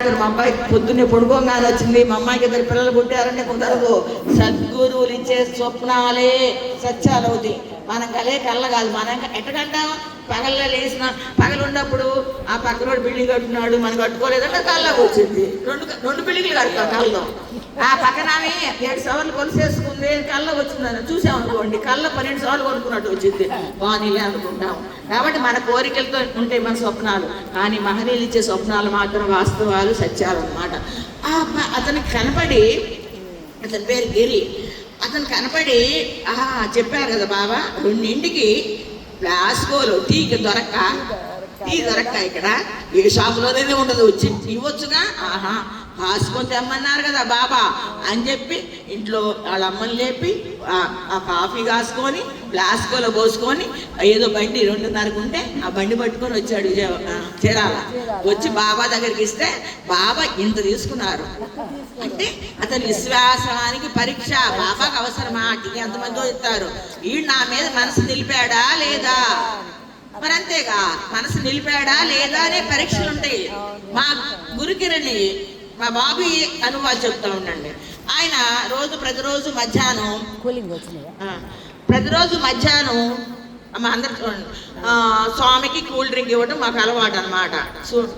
రాత్రి మా అబ్బాయి పొద్దున్నే పడుకోగానే వచ్చింది, మా అమ్మాయికి 2 పిల్లలు పుట్టారంటే కుదరదు. సద్గురువులు ఇచ్చే స్వప్నాలే సత్యాలు అవుతాయి. మనం కళ్ళ కాదు. మనం ఎట్టకంటాం, పగల్లో లేచిన పగలు ఉన్నప్పుడు ఆ పక్కనోడు బిల్డింగ్ కట్టున్నాడు, మనం కట్టుకోలేదంటే కళ్ళకు వచ్చింది. రెండు బిల్డింగ్లు కడతాం కళ్ళలో. ఆ పక్కన 7 సవర్లు కొలిసేసుకుంది, కళ్ళకు వచ్చిందని చూసామనుకోండి, కళ్ళ 12 సవర్లు కొనుక్కున్నట్టు వచ్చింది. బానీలే అనుకుంటాం. కాబట్టి మన కోరికలతో ఉంటాయి మన స్వప్నాలు, కానీ మహనీయులు ఇచ్చే స్వప్నాలు మాత్రం వాస్తవాలు, సత్యాలు అన్నమాట. అతనికి కనపడి, అతని పేరు గిరి, అతను కనపడి చెప్పారు కదా బాబా 2ంటికి ప్లాస్కోలో టీ దొరక్క ఇక్కడ ఏ షాపులోనే ఉండదు, వచ్చి ఇవ్వచ్చుగా. కాసుకొని తెమ్మన్నారు కదా బాబా అని చెప్పి ఇంట్లో వాళ్ళ అమ్మని లేపి ఆ కాఫీ కాసుకొని ప్లాస్కోలో పోసుకొని ఏదో బండి 2:30కు ఉంటే ఆ బండి పట్టుకొని వచ్చాడు చీరాల. వచ్చి బాబా దగ్గరికి ఇస్తే బాబా ఇంత తీసుకున్నారు. అంటే అతని విశ్వాసానికి పరీక్ష. బాబాకు అవసరమా? టికి ఎంతమందో ఇస్తారు. ఈ నా మీద మనసు నిలిపాడా లేదా? మరి అంతేగా, మనసు నిలిపాడా లేదా అనే పరీక్షలు ఉంటాయి. మా గురుకిరణి మా బాబు అనువాదం చెప్తా ఉండండి. ఆయన ప్రతిరోజు మధ్యాహ్నం మా అందరు స్వామికి కూల్ డ్రింక్ ఇవ్వడం మాకు అలవాటు అనమాట.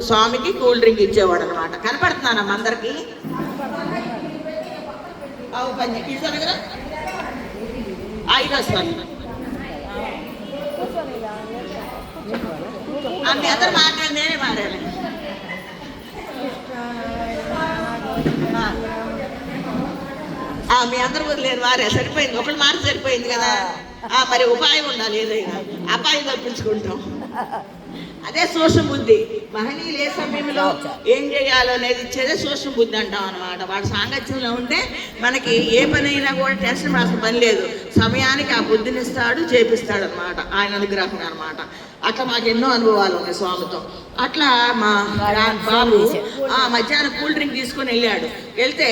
స్వామికి కూల్ డ్రింక్ ఇచ్చేవాడు అనమాట. కనపడుతున్నానమ్మా అందరికి? మీ అందరు మాట్లాడి నేనే మారాను. మీ అందరూ వదిలేరు వారే సరిపోయింది. ఒకళ్ళు మారి సరిపోయింది కదా. మరి ఉపాయం ఉండాలి, ఏదైనా అపాయం తప్పించుకుంటాం. అదే సూక్ష్మ బుద్ధి. మహనీయులు ఏ సమయంలో ఏం చేయాలో అనేది ఇచ్చేదే సూక్ష్మ బుద్ధి అంటాం అనమాట. వాడి సాంగత్యంలో ఉంటే మనకి ఏ పని అయినా కూడా టెన్షన్ రాసిన పని లేదు. సమయానికి ఆ బుద్ధిని ఇస్తాడు, చేపిస్తాడు అనమాట. ఆయన అనుగ్రహం అనమాట. అట్లా మాకు ఎన్నో అనుభవాలు ఉన్నాయి స్వామితో. అట్లా మా బాబు మధ్యాహ్నం కూల్ డ్రింక్ తీసుకొని వెళ్తే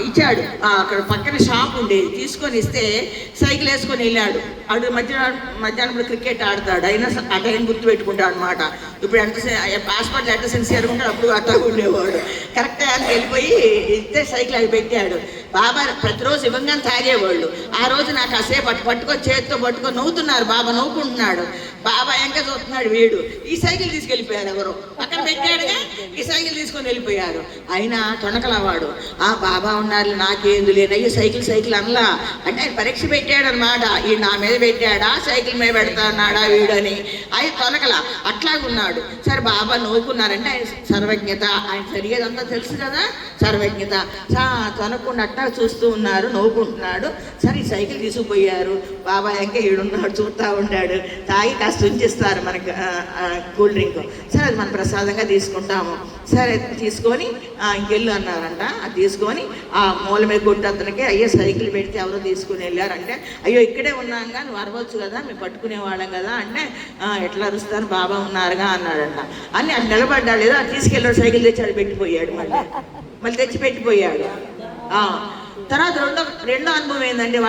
ఇచ్చాడు. అక్కడ పక్కన షాప్ ఉండేది, తీసుకొని ఇస్తే సైకిల్ వేసుకొని వెళ్ళాడు. అడు మధ్యాహ్నం క్రికెట్ ఆడతాడు. అయినా ఆ టైం గుర్తు పెట్టుకుంటాడు అనమాట. ఇప్పుడు పాస్పోర్ట్ ఎంత సిన్సియర్గా ఉంటాడు, అప్పుడు అట్లా ఉండేవాడు. కరెక్ట్ అని వెళ్ళిపోయి ఇస్తే సైకిల్ అవి పెట్టాడు. బాబా ప్రతిరోజు ఇవ్వగానే తాగేవాళ్ళు. ఆ రోజు నాకు కాసేపు పట్టుకొని చేతితో పట్టుకొని నవ్వుతున్నారు. బాబా నవ్వుకుంటున్నాడు. బాబా ఇంకా చూస్తున్నాడు. వీడు ఈ సైకిల్ తీసుకెళ్ళిపోయారు. ఎవరు పక్కన పెట్టాడుగా, ఈ సైకిల్ తీసుకొని వెళ్ళిపోయారు. అయినా తొణకలవాడు. బాబా ఉన్నారు, నాకేందు లేనయ్యో సైకిల్ అనలా. అంటే ఆయన పరీక్ష పెట్టాడు అనమాట. ఈ నా మీద పెట్టాడా, సైకిల్ మీద పెడతా అన్నాడా వీడని. ఆయన తొనకల అట్లాగున్నాడు. సరే బాబా నవ్వుకున్నారంటే ఆయన సర్వజ్ఞత, ఆయన సరిగేదంతా తెలుసు కదా, సర్వజ్ఞత. తొనకుండా అట్టా చూస్తూ ఉన్నారు, నవ్వుకుంటున్నాడు. సరే ఈ సైకిల్ తీసుకుపోయారు. బాబా ఇంకా ఈడున్నాడు, చూస్తూ ఉంటాడు. తాగి కాస్త ఉంచిస్తారు మనకు కూల్ డ్రింక్. సరే అది మన ప్రసాదంగా తీసుకుంటాము. సరే తీసుకొని ఇంకెళ్ళు అన్నారంట. అది తీసుకొని ఆ మూల మీద కొట్టి అతనికి అయ్యో సైకిల్ పెడితే ఎవరో తీసుకుని వెళ్ళారంటే, అయ్యో ఇక్కడే ఉన్నాం కానీ నువ్వు అరవచ్చు కదా, మేము పట్టుకునేవాళ్ళం కదా అంటే, ఎట్లా అరుస్తాను బాబా ఉన్నారుగా అన్నాడంట. అని అది నిలబడ్డాడు. ఏదో అది తీసుకెళ్ళాడు, సైకిల్ తెచ్చి అది పెట్టిపోయాడు. మళ్ళీ తెచ్చి పెట్టిపోయాడు. తర్వాత రెండో అనుభవం ఏంటంటే